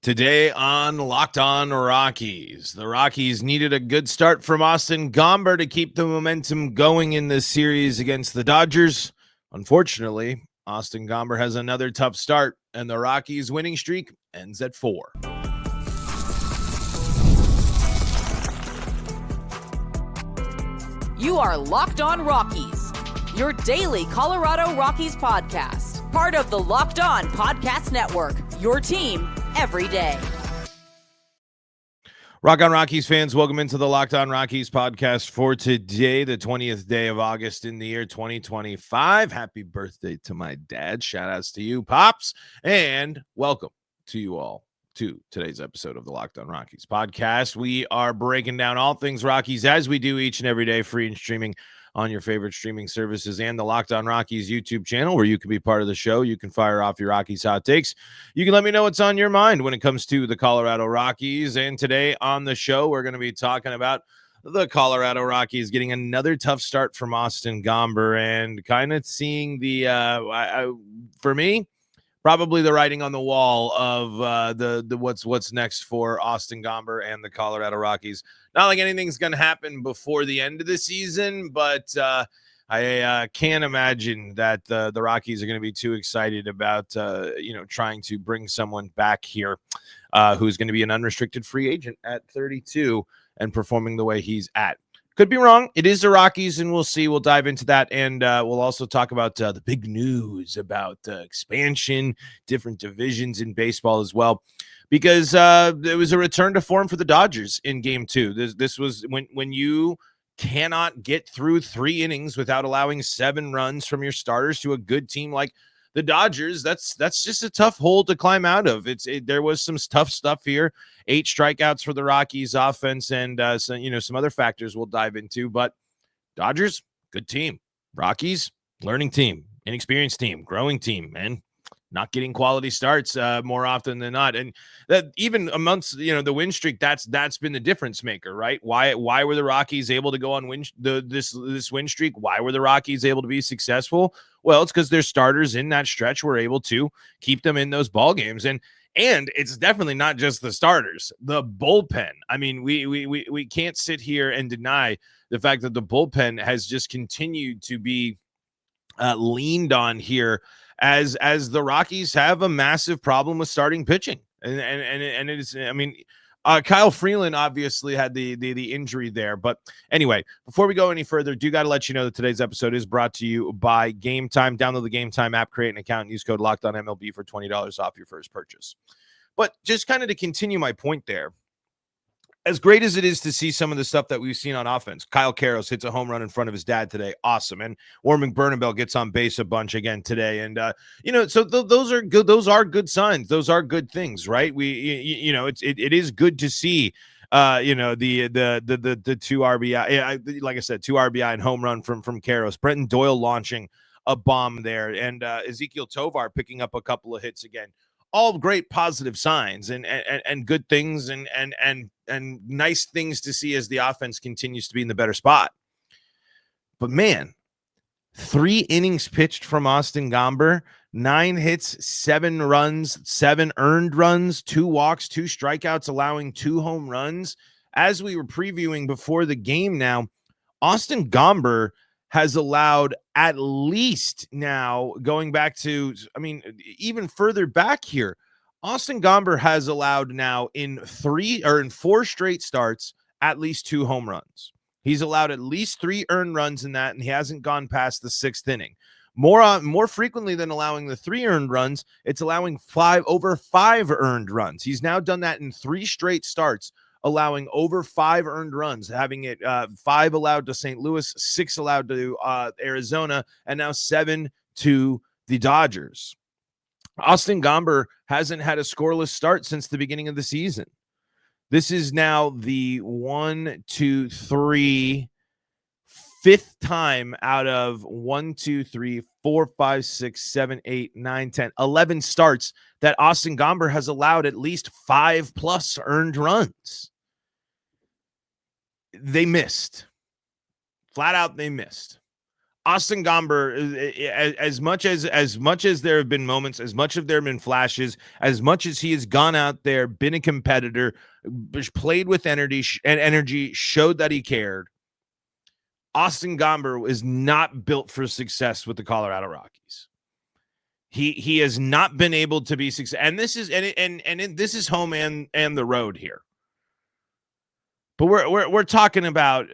Today on Locked On Rockies, the Rockies needed a good start from Austin Gomber to keep the momentum going in this series against the Dodgers. Unfortunately, Austin Gomber has another tough start, and the Rockies' winning streak ends at 4. You are Locked On Rockies, your daily Colorado Rockies podcast, part of the Locked On Podcast Network, your team every day. Rock On Rockies fans, welcome into the Locked On Rockies podcast for today, the 20th day of August in the year 2025. Happy birthday to my dad. Shout outs to you, Pops, and welcome to you all to today's episode of the Locked On Rockies podcast. We are breaking down all things Rockies as we do each and every day, free and streaming on your favorite streaming services and the Locked On Rockies YouTube channel, where you can be part of the show. You can fire off your Rockies hot takes. You can let me know what's on your mind when it comes to the Colorado Rockies. And today on the show, we're going to be talking about the Colorado Rockies getting another tough start from Austin Gomber and kind of seeing the, for me, probably the writing on the wall of the what's next for Austin Gomber and the Colorado Rockies. Not like anything's going to happen before the end of the season, but I can't imagine that the Rockies are going to be too excited about trying to bring someone back here who's going to be an unrestricted free agent at 32 and performing the way he's at. Could be wrong. It is the Rockies, and we'll see. We'll dive into that, and we'll also talk about the big news about expansion, different divisions in baseball as well, because there was a return to form for the Dodgers in Game 2. This was when you cannot get through 3 innings without allowing 7 runs from your starters to a good team like the Dodgers. That's just a tough hole to climb out of. There was some tough stuff here. 8 strikeouts for the Rockies offense, and some other factors we'll dive into. But Dodgers, good team. Rockies, learning team, inexperienced team, growing team, and not getting quality starts more often than not. And that even amongst the win streak, that's been the difference maker, right? Why were the Rockies able to go on this win streak? Why were the Rockies able to be successful? Well, it's because their starters in that stretch were able to keep them in those ball games. And it's definitely not just the starters, the bullpen. I mean, we can't sit here and deny the fact that the bullpen has just continued to be leaned on here as the Rockies have a massive problem with starting pitching. And it is, I mean, Kyle Freeland obviously had the injury there. But anyway, before we go any further, do got to let you know that today's episode is brought to you by Gametime. Download the Gametime app, create an account, and use code LOCKEDONMLB for $20 off your first purchase. But just kind of to continue my point there, as great as it is to see some of the stuff that we've seen on offense, Kyle Karros hits a home run in front of his dad today. Awesome. And Warren McBurnabell gets on base a bunch again today. And, so those are good. Those are good signs. Those are good things, right? It is good to see, the 2 RBI, like I said, 2 RBI and home run from Karros. Brenton Doyle launching a bomb there, and Ezekiel Tovar picking up a couple of hits again. All great positive signs and good things and nice things to see as the offense continues to be in the better spot. But man, 3 innings pitched from Austin Gomber, 9 hits, 7 runs, 7 earned runs, 2 walks, 2 strikeouts, allowing 2 home runs. As we were previewing before the game now, Austin Gomber has allowed at least now going back to, even further back here, Austin Gomber has allowed now in 4 straight starts, at least 2 home runs. He's allowed at least 3 earned runs in that, and he hasn't gone past the 6th inning. More frequently than allowing the 3 earned runs, it's allowing over 5 earned runs. He's now done that in 3 straight starts, allowing over 5 earned runs, having it 5 allowed to St. Louis, 6 allowed to Arizona, and now 7 to the Dodgers. Austin Gomber hasn't had a scoreless start since the beginning of the season. This is now the 5th time out of 11 starts that Austin Gomber has allowed at least 5+ earned runs. They missed. Flat out, they missed. Austin Gomber, as much as there have been moments, as much as there have been flashes, as much as he has gone out there, been a competitor, played with energy, showed that he cared. Austin Gomber is not built for success with the Colorado Rockies. He has not been able to be successful, and this is this is home and the road here. But we're talking about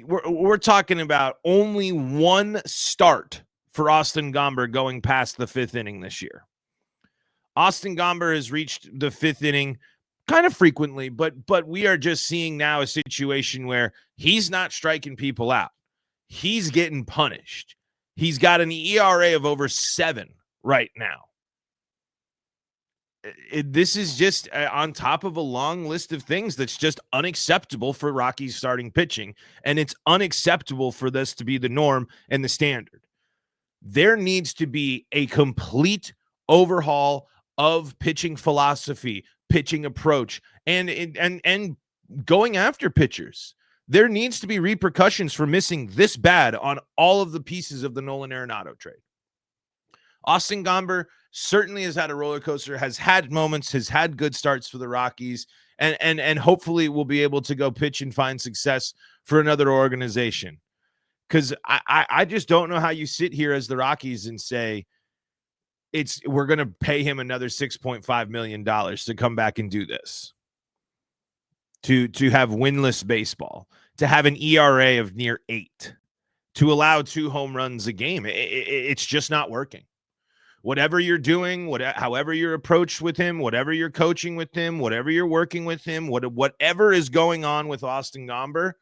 we're talking about only one start for Austin Gomber going past the 5th inning this year. Austin Gomber has reached the 5th inning kind of frequently, but we are just seeing now a situation where he's not striking people out. He's getting punished. He's got an ERA of over 7 right now. This is just on top of a long list of things that's just unacceptable for Rockies starting pitching, and it's unacceptable for this to be the norm and the standard. There needs to be a complete overhaul of pitching philosophy, pitching approach, and going after pitchers. There needs to be repercussions for missing this bad on all of the pieces of the Nolan Arenado trade. Austin Gomber certainly has had a roller coaster, has had moments, has had good starts for the Rockies, and hopefully will be able to go pitch and find success for another organization. Because I just don't know how you sit here as the Rockies and say we're going to pay him another $6.5 million to come back and do this, to have winless baseball, to have an ERA of near 8, to allow 2 home runs a game. It's just not working. Whatever you're doing, however your approach with him, whatever you're coaching with him, whatever you're working with him, whatever is going on with Austin Gomber,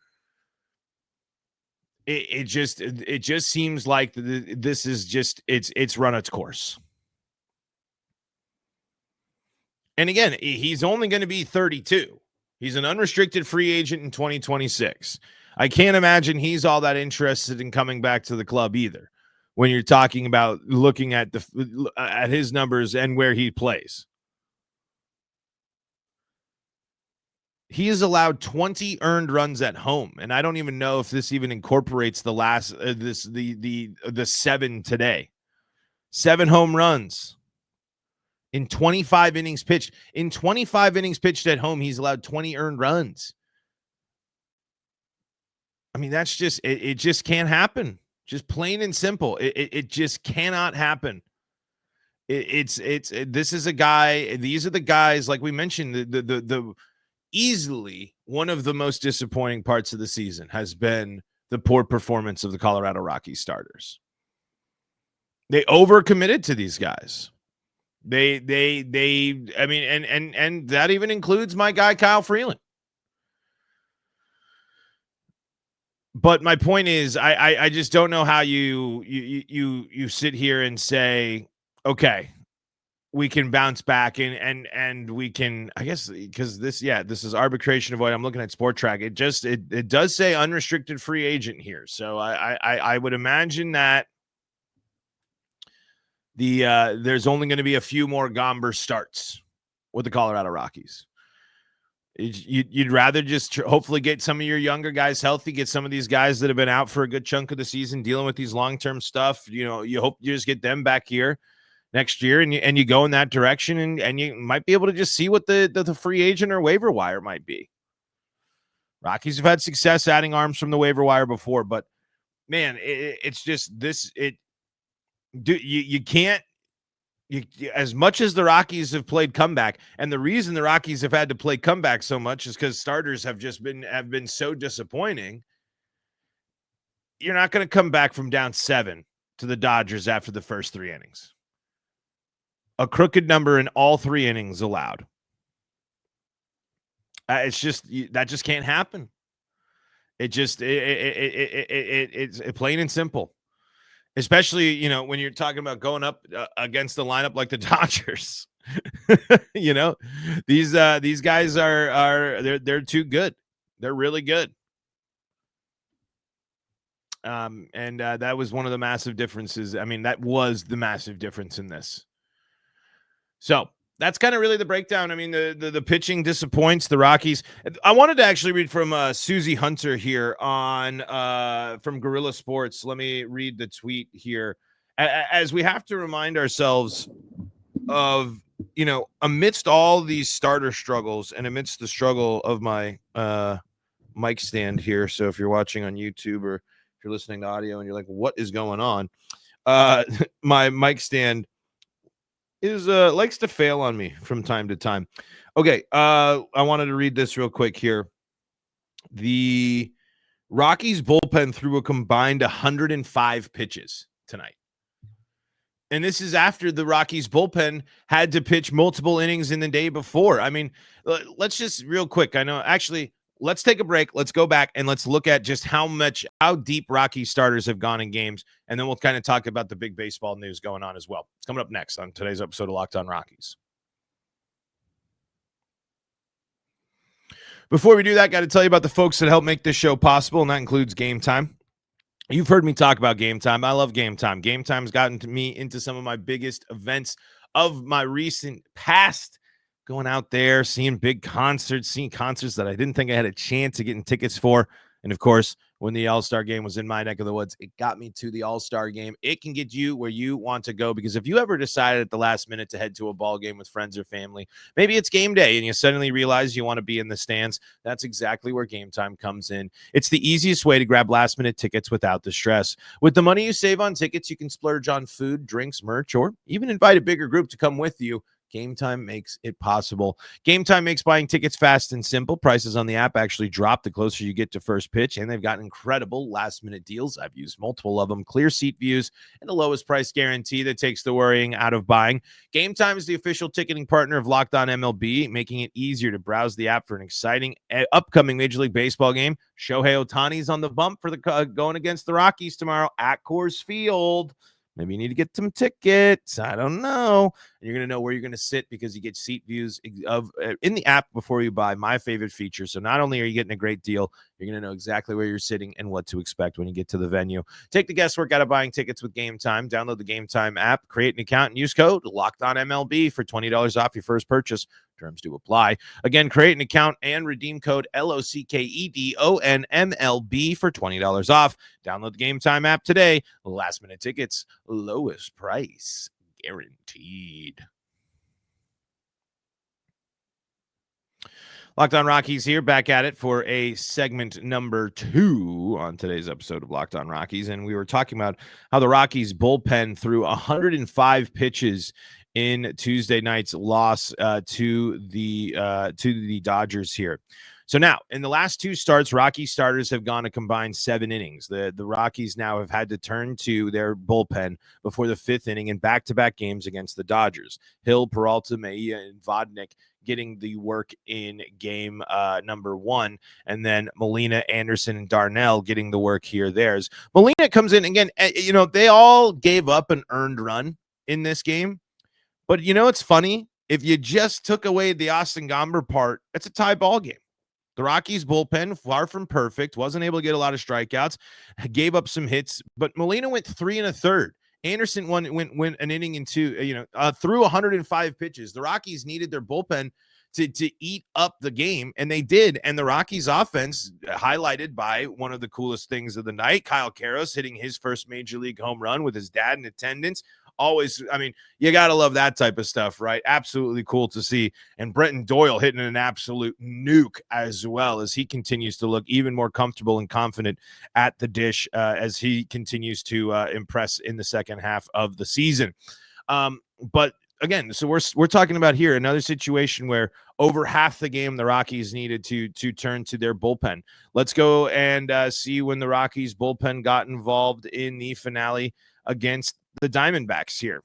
it just seems like this is just it's run its course. And again, he's only going to be 32. He's an unrestricted free agent in 2026. I can't imagine he's all that interested in coming back to the club either, when you're talking about looking at his numbers and where he plays. He has allowed 20 earned runs at home, and I don't even know if this even incorporates the last the 7 today. 7 home runs in 25 innings pitched. In 25 innings pitched at home, he's allowed 20 earned runs. I mean, that's just it just can't happen. Just plain and simple. It just cannot happen. This is a guy. These are the guys, like we mentioned, the easily one of the most disappointing parts of the season has been the poor performance of the Colorado Rockies starters. They overcommitted to these guys. I mean, and that even includes my guy Kyle Freeland. But my point is, I just don't know how you sit here and say, okay, we can bounce back and we can, I guess, because this is arbitration avoid. I'm looking at Sport Track. It does say unrestricted free agent here. So I would imagine that there's only going to be a few more Gomber starts with the Colorado Rockies. You'd rather just hopefully get some of your younger guys healthy, get some of these guys that have been out for a good chunk of the season dealing with these long-term stuff. You know, you hope you just get them back here next year and you go in that direction and you might be able to just see what the free agent or waiver wire might be. Rockies have had success adding arms from the waiver wire before, but man, it's just this. You can't. As much as the Rockies have played comeback, and the reason the Rockies have had to play comeback so much is because starters have been so disappointing. You're not going to come back from down 7 to the Dodgers after the first 3 innings. A crooked number in all 3 innings allowed. It's just that just can't happen. It's plain and simple. Especially, you know, when you're talking about going up against the lineup like the Dodgers. You know, these guys they're too good. They're really good. And that was one of the massive differences. I mean, that was the massive difference in this. So that's kind of really the breakdown. I mean, the pitching disappoints the Rockies. I wanted to actually read from Susie Hunter here on from Gorilla Sports. Let me read the tweet here. As we have to remind ourselves of, amidst all these starter struggles and amidst the struggle of my mic stand here. So if you're watching on YouTube or if you're listening to audio and you're like, what is going on? My mic stand is likes to fail on me from time to time. Okay, I wanted to read this real quick here. The Rockies bullpen threw a combined 105 pitches tonight. And this is after the Rockies bullpen had to pitch multiple innings in the day before. I mean, let's just real quick. I know, actually, let's take a break. Let's go back and let's look at just how deep Rocky starters have gone in games. And then we'll kind of talk about the big baseball news going on as well. It's coming up next on today's episode of Locked On Rockies. Before we do that, got to tell you about the folks that help make this show possible, and that includes Gametime. You've heard me talk about Gametime. I love Gametime. Gametime's gotten me into some of my biggest events of my recent past. Going out there, seeing big concerts, seeing concerts that I didn't think I had a chance of getting tickets for. And of course, when the All-Star game was in my neck of the woods, it got me to the All-Star game. It can get you where you want to go, because if you ever decided at the last minute to head to a ball game with friends or family, maybe it's game day and you suddenly realize you want to be in the stands, that's exactly where Gametime comes in. It's the easiest way to grab last-minute tickets without the stress. With the money you save on tickets, you can splurge on food, drinks, merch, or even invite a bigger group to come with you. Gametime makes it possible. Gametime makes buying tickets fast and simple. Prices on the app actually drop the closer you get to first pitch, and they've got incredible last-minute deals. I've used multiple of them. Clear seat views and the lowest price guarantee that takes the worrying out of buying. Gametime is the official ticketing partner of Locked On MLB, making it easier to browse the app for an exciting upcoming Major League Baseball game. Shohei Ohtani's on the bump for the going against the Rockies tomorrow at Coors Field. Maybe you need to get some tickets. I don't know. And you're going to know where you're going to sit because you get seat views of in the app before you buy. My favorite feature. So not only are you getting a great deal, you're going to know exactly where you're sitting and what to expect when you get to the venue. Take the guesswork out of buying tickets with Gametime. Download the Gametime app, create an account, and use code LOCKEDONMLB for $20 off your first purchase. Terms do apply. Again, create an account and redeem code LOCKEDONMLB for $20 off. Download the Gametime app today. Last minute tickets, lowest price guaranteed. Locked On Rockies here, back at it for a segment number 2 on today's episode of Locked On Rockies. And we were talking about how the Rockies bullpen threw 105 pitches in Tuesday night's loss to the Dodgers here. So now, in the last 2 starts, Rocky starters have gone a combined 7 innings. The Rockies now have had to turn to their bullpen before the 5th inning in back-to-back games against the Dodgers. Hill, Peralta, Mejia, and Vodnik getting the work in game number 1, and then Molina, Anderson, and Darnell getting the work here. Theirs. Molina comes in again. They all gave up an earned run in this game. But it's funny. If you just took away the Austin Gomber part, it's a tie ball game. The Rockies bullpen, far from perfect, wasn't able to get a lot of strikeouts, gave up some hits, but Molina went 3 1/3. Anderson went an inning and 2, threw 105 pitches. The Rockies needed their bullpen to eat up the game, and they did. And the Rockies offense, highlighted by one of the coolest things of the night, Kyle Karros hitting his first major league home run with his dad in attendance. Always, you got to love that type of stuff, right? Absolutely cool to see. And Brenton Doyle hitting an absolute nuke as well, as he continues to look even more comfortable and confident at the dish as he continues to impress in the second half of the season. But again, so we're talking about here another situation where over half the game the Rockies needed to turn to their bullpen. Let's go and see when the Rockies bullpen got involved in the finale against the Diamondbacks here.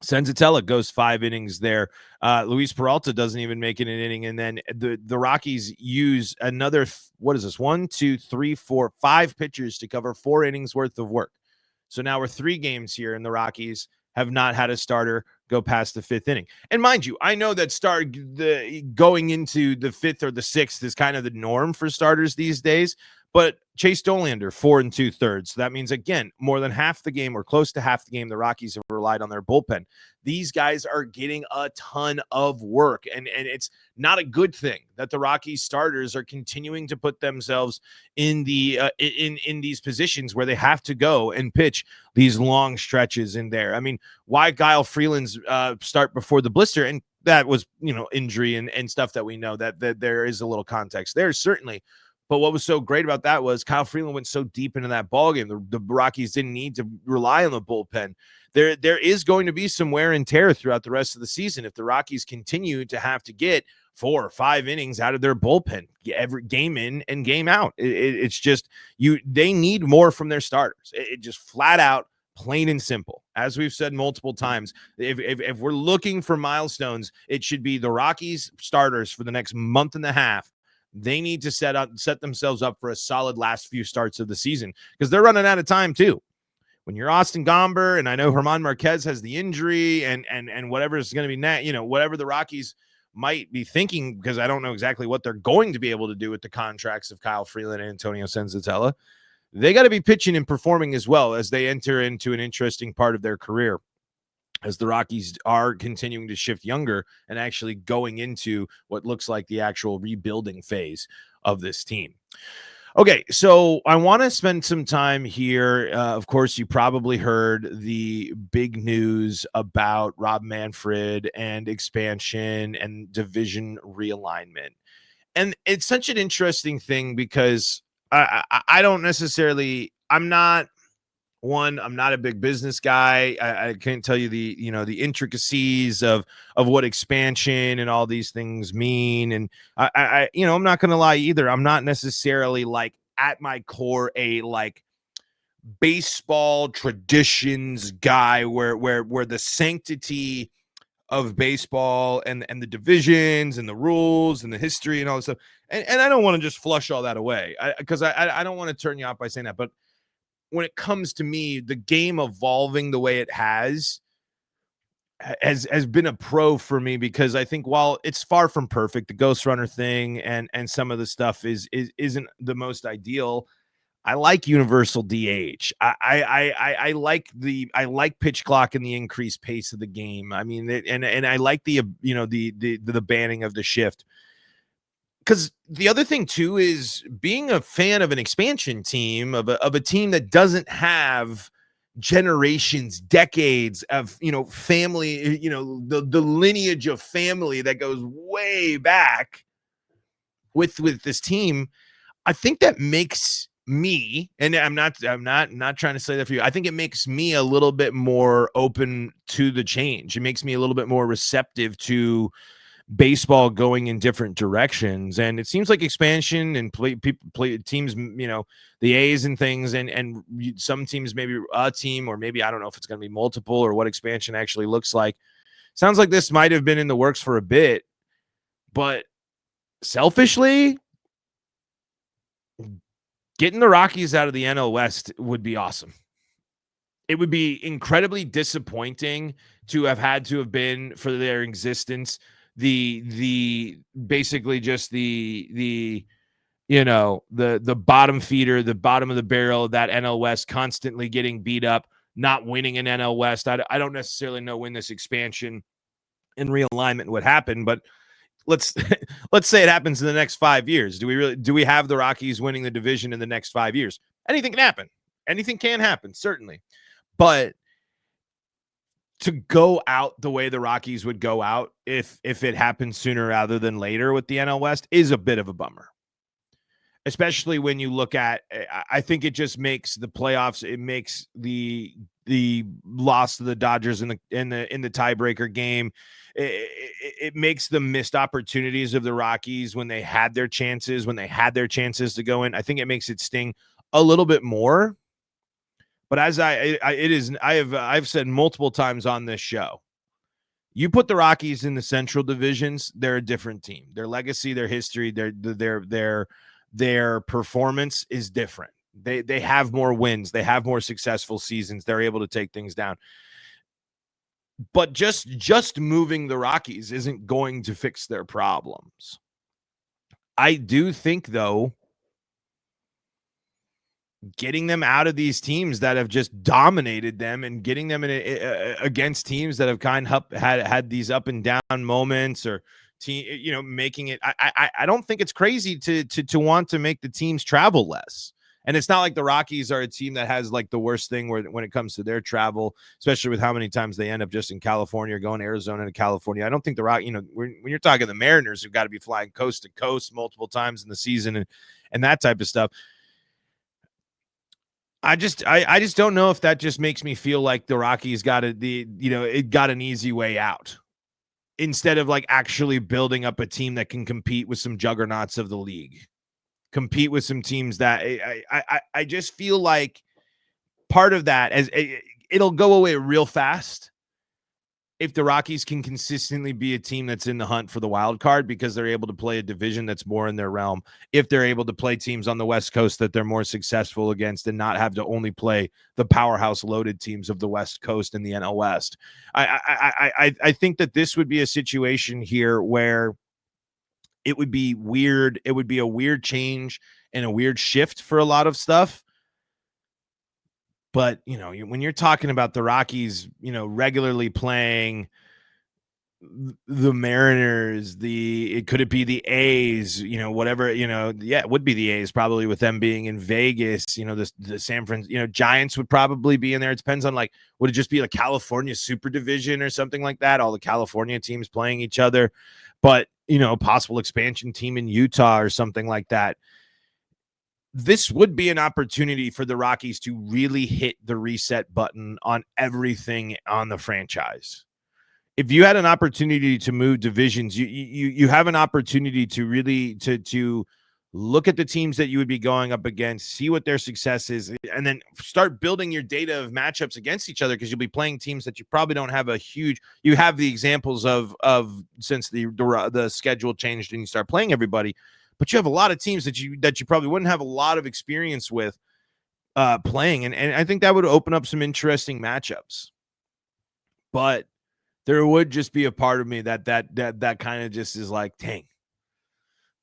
Senzatella goes 5 innings there. Luis Peralta doesn't even make it an inning. And then the Rockies use another, 5 pitchers to cover 4 innings worth of work. So now we're 3 games here, and the Rockies have not had a starter go past the 5th inning. And mind you, I know that going into the 5th or the 6th is kind of the norm for starters these days. But Chase Dollander, 4 2/3. So that means, again, more than half the game or close to half the game, the Rockies have relied on their bullpen. These guys are getting a ton of work, and it's not a good thing that the Rockies starters are continuing to put themselves in the in these positions where they have to go and pitch these long stretches in there. I mean, why Kyle Freeland's start before the blister, and that was, injury and stuff that we know that there is a little context there, certainly. But what was so great about that was Kyle Freeland went so deep into that ballgame. The Rockies didn't need to rely on the bullpen. There is going to be some wear and tear throughout the rest of the season if the Rockies continue to have to get 4 or 5 innings out of their bullpen every game in and game out. It's just they need more from their starters. It just flat out, plain and simple. As we've said multiple times, if we're looking for milestones, it should be the Rockies starters for the next month and a half. They need to set themselves up for a solid last few starts of the season because they're running out of time too. When you're Austin Gomber, and I know German Marquez has the injury, and whatever is going to be whatever the Rockies might be thinking, because I don't know exactly what they're going to be able to do with the contracts of Kyle Freeland and Antonio Senzatella. They got to be pitching and performing as well as they enter into an interesting part of their career, as the Rockies are continuing to shift younger and actually going into what looks like the actual rebuilding phase of this team. Okay, so I want to spend some time here. Of course, you probably heard the big news about Rob Manfred and expansion and division realignment. And it's such an interesting thing because I don't necessarily, I'm not a big business guy. I can't tell you the intricacies of what expansion and all these things mean. And I'm not going to lie either. I'm not necessarily like at my core a like baseball traditions guy where the sanctity of baseball and the divisions and the rules and the history and all this stuff. And I don't want to just flush all that away because I don't want to turn you off by saying that, but when it comes to me, the game evolving the way it has been a pro for me, because I think while it's far from perfect, the Ghost Runner thing and some of the stuff isn't the most ideal. I like universal DH. I like pitch clock and the increased pace of the game. I mean, and I like the banning of the shift. Because the other thing too is being a fan of an expansion team, of a team that doesn't have generations, decades of family, the lineage of family that goes way back with this team. I think that makes me, and I'm not trying to say that for you, I think it makes me a little bit more open to the change. It makes me a little bit more receptive to baseball going in different directions. And it seems like expansion and play teams, the A's and things, and some teams, maybe a team, or maybe I don't know if it's going to be multiple or what expansion actually looks like. Sounds like this might have been in the works for a bit, but selfishly, getting the Rockies out of the NL West would be awesome. It would be incredibly disappointing to have been for their existence the basically just the bottom feeder, the bottom of the barrel, that NL West constantly getting beat up, not winning an NL West. I don't necessarily know when this expansion and realignment would happen, but let's say it happens in the next 5 years. Do we have the Rockies winning the division in the next 5 years? Anything can happen. Anything can happen, certainly. But to go out the way the Rockies would go out if it happens sooner rather than later with the NL West is a bit of a bummer. Especially when you look at, I think it just makes the playoffs, it makes the loss to the Dodgers in the tiebreaker game, it makes the missed opportunities of the Rockies when they had their chances to go in. I think it makes it sting a little bit more. But as I've said multiple times on this show, you put the Rockies in the Central divisions, they're a different team. Their legacy, their history, their performance is different. They have more wins, they have more successful seasons, they're able to take things down. But just moving the Rockies isn't going to fix their problems. I do think, though, getting them out of these teams that have just dominated them and getting them against teams that have kind of had these up and down moments, or making it. I don't think it's crazy to want to make the teams travel less. And it's not like the Rockies are a team that has like the worst thing when it comes to their travel, especially with how many times they end up just in California or going to Arizona to California. I don't think the when you're talking the Mariners who've got to be flying coast to coast multiple times in the season and that type of stuff. I just don't know if that just makes me feel like the Rockies got it got an easy way out instead of like actually building up a team that can compete with some juggernauts of the league. Compete with some teams that I just feel like part of that as it'll go away real fast if the Rockies can consistently be a team that's in the hunt for the wild card, because they're able to play a division that's more in their realm. If they're able to play teams on the West Coast that they're more successful against and not have to only play the powerhouse loaded teams of the West Coast and the NL West. I think that this would be a situation here where it would be weird. It would be a weird change and a weird shift for a lot of stuff. But, when you're talking about the Rockies, regularly playing the Mariners, could it be the A's, whatever, it would be the A's probably with them being in Vegas, the San Francisco, Giants would probably be in there. It depends on would it just be a California super division or something like that? All the California teams playing each other, but, a possible expansion team in Utah or something like that. This would be an opportunity for the Rockies to really hit the reset button on everything on the franchise. If you had an opportunity to move divisions, you have an opportunity to really to look at the teams that you would be going up against, see what their success is, and then start building your data of matchups against each other, because you'll be playing teams that you probably don't have you have the examples of since the schedule changed and you start playing everybody, but you have a lot of teams that you probably wouldn't have a lot of experience with playing, and I think that would open up some interesting matchups. But there would just be a part of me that kind of just is like, dang,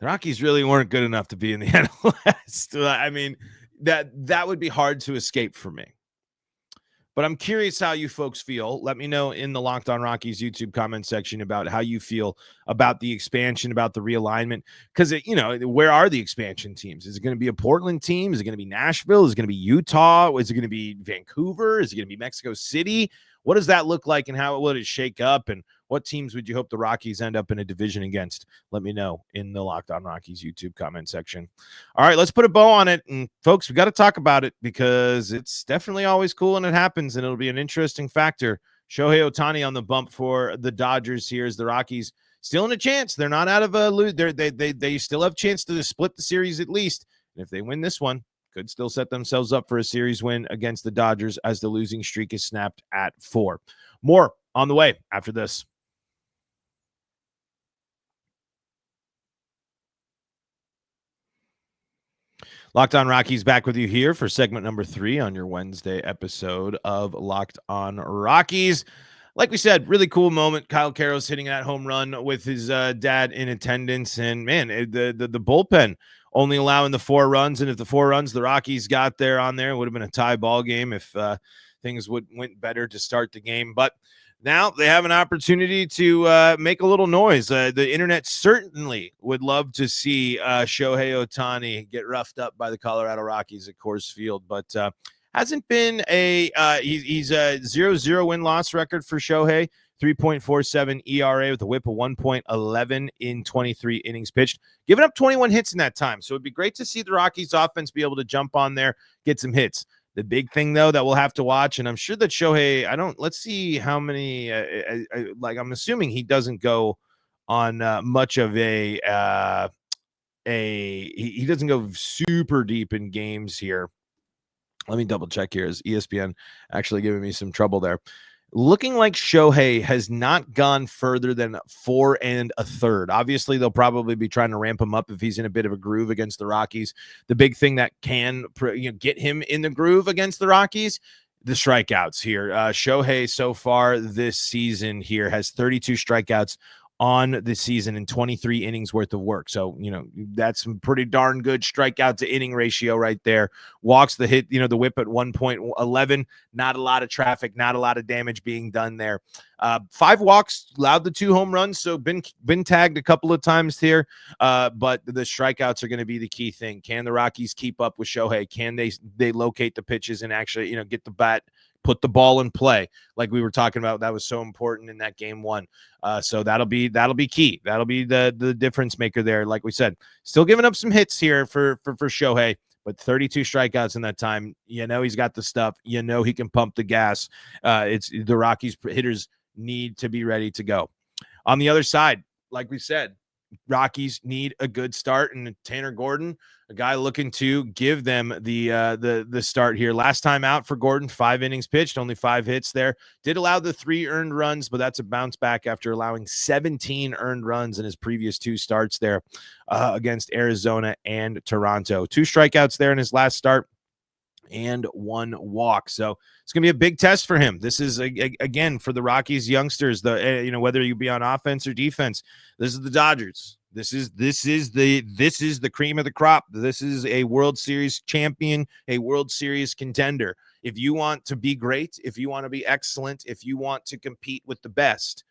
the Rockies really weren't good enough to be in the NL West. I mean, that would be hard to escape for me. But I'm curious how you folks feel. Let me know in the Locked On Rockies YouTube comment section about how you feel about the expansion, about the realignment. Because, where are the expansion teams? Is it going to be a Portland team? Is it going to be Nashville? Is it going to be Utah? Is it going to be Vancouver? Is it going to be Mexico City? What does that look like, and how would it shake up? And what teams would you hope the Rockies end up in a division against? Let me know in the Locked On Rockies YouTube comment section. All right, let's put a bow on it. And folks, we got to talk about it because it's definitely always cool when it happens, and it'll be an interesting factor. Shohei Ohtani on the bump for the Dodgers here as the Rockies still in a chance. They're not out of a lose. They still have a chance to split the series at least. And if they win this one, could still set themselves up for a series win against the Dodgers as the losing streak is snapped at 4. More on the way after this. Locked On Rockies back with you here for segment number 3 on your Wednesday episode of Locked On Rockies. Like we said, really cool moment. Kyle Carrow's hitting that home run with his dad in attendance. And, man, the bullpen only allowing the 4 runs. And if the 4 runs the Rockies got there on there, it would have been a tie ball game if things went better to start the game. But now they have an opportunity to make a little noise. The internet certainly would love to see Shohei Ohtani get roughed up by the Colorado Rockies at Coors Field, but hasn't been he's a 0-0 win-loss record for Shohei, 3.47 ERA with a whip of 1.11 in 23 innings pitched, giving up 21 hits in that time. So it'd be great to see the Rockies offense be able to jump on there, get some hits. The big thing, though, that we'll have to watch, and I'm sure that Shohei, let's see how many, I'm assuming he doesn't go on much of he doesn't go super deep in games here. Let me double check here. Is ESPN actually giving me some trouble there? Looking like Shohei has not gone further than 4 1/3. Obviously, they'll probably be trying to ramp him up if he's in a bit of a groove against the Rockies. The big thing that can get him in the groove against the Rockies, the strikeouts here. Shohei so far this season here has 32 strikeouts on the season in 23 innings worth of work. So, that's some pretty darn good strikeout to inning ratio right there. Walks, the hit, the whip at 1.11, not a lot of traffic, not a lot of damage being done there. 5 walks, allowed the 2 home runs. So been tagged a couple of times here. But the strikeouts are going to be the key thing. Can the Rockies keep up with Shohei? Can they locate the pitches and actually, get the bat, put the ball in play like we were talking about? That was so important in that game 1. So that'll be key. That'll be the difference maker there. Like we said, still giving up some hits here for Shohei, but 32 strikeouts in that time. He's got the stuff. He can pump the gas. It's the Rockies hitters need to be ready to go. On the other side, like we said, Rockies need a good start, and Tanner Gordon, a guy looking to give them the start here. Last time out for Gordon, 5 innings pitched, only 5 hits there. Did allow the 3 earned runs, but that's a bounce back after allowing 17 earned runs in his previous 2 starts there against Arizona and Toronto. 2 strikeouts there in his last start and 1 walk. So it's going to be a big test for him. This is again for the Rockies youngsters, whether you be on offense or defense. This is the Dodgers. This is the cream of the crop. This is a World Series champion, a World Series contender. If you want to be great, if you want to be excellent, if you want to compete with the best,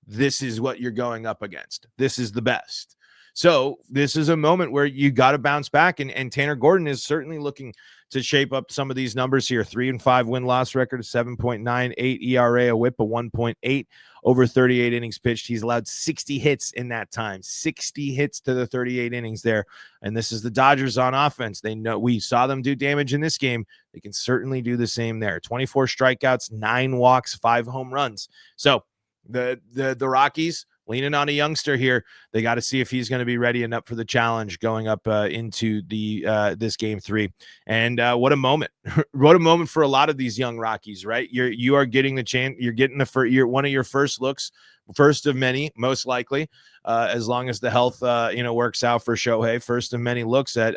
this is what you're going up against. This is the best. So this is a moment where you got to bounce back, and Tanner Gordon is certainly looking to shape up some of these numbers here. 3-5 win-loss record, 7.98 ERA, a whip of 1.8 over 38 innings pitched. He's allowed 60 hits in that time, 60 hits to the 38 innings there. And this is the Dodgers on offense. They know we saw them do damage in this game. They can certainly do the same there. 24 strikeouts, 9 walks, 5 home runs. So the Rockies leaning on a youngster here. They got to see if he's going to be ready and up for the challenge going up into this game 3. And what a moment! What a moment for a lot of these young Rockies, right? You are getting the chance. You're getting one of your first looks, first of many, most likely, as long as the health works out for Shohei. First of many looks at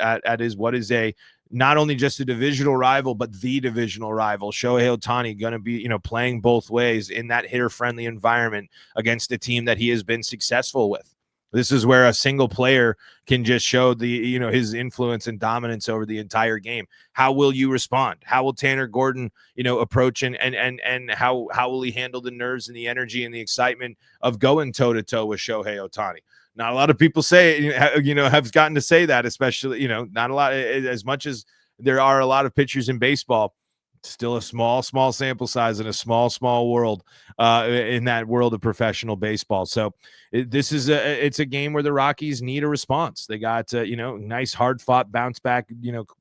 what is a not only just a divisional rival, but the divisional rival. Shohei Ohtani going to be, playing both ways in that hitter-friendly environment against a team that he has been successful with. This is where a single player can just show his influence and dominance over the entire game. How will you respond? How will Tanner Gordon, approach and how will he handle the nerves and the energy and the excitement of going toe-to-toe with Shohei Ohtani? Not a lot of people have gotten to say that, especially, not a lot, as much as there are a lot of pitchers in baseball, still a small sample size in a small world in that world of professional baseball. So it's a game where the Rockies need a response. They got, nice hard fought bounce back,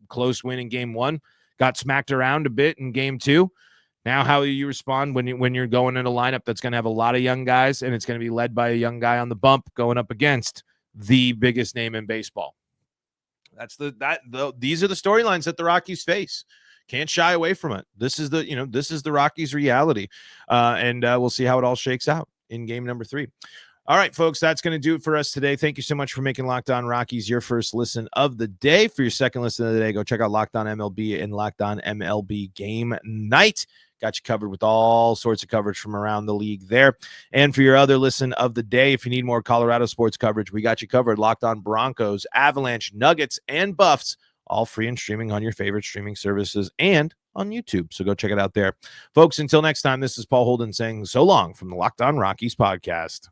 close win in game 1, got smacked around a bit in game 2. Now, how do you respond when you're going in a lineup that's going to have a lot of young guys, and it's going to be led by a young guy on the bump going up against the biggest name in baseball? These are the storylines that the Rockies face. Can't shy away from it. This is the Rockies' reality, and we'll see how it all shakes out in game number 3. All right, folks, that's going to do it for us today. Thank you so much for making Locked On Rockies your first listen of the day. For your second listen of the day, go check out Locked On MLB and Locked On MLB Game Night. Got you covered with all sorts of coverage from around the league there. And for your other listen of the day, if you need more Colorado sports coverage, we got you covered. Locked On Broncos, Avalanche, Nuggets, and Buffs, all free and streaming on your favorite streaming services and on YouTube. So go check it out there. Folks, until next time, this is Paul Holden saying so long from the Locked On Rockies podcast.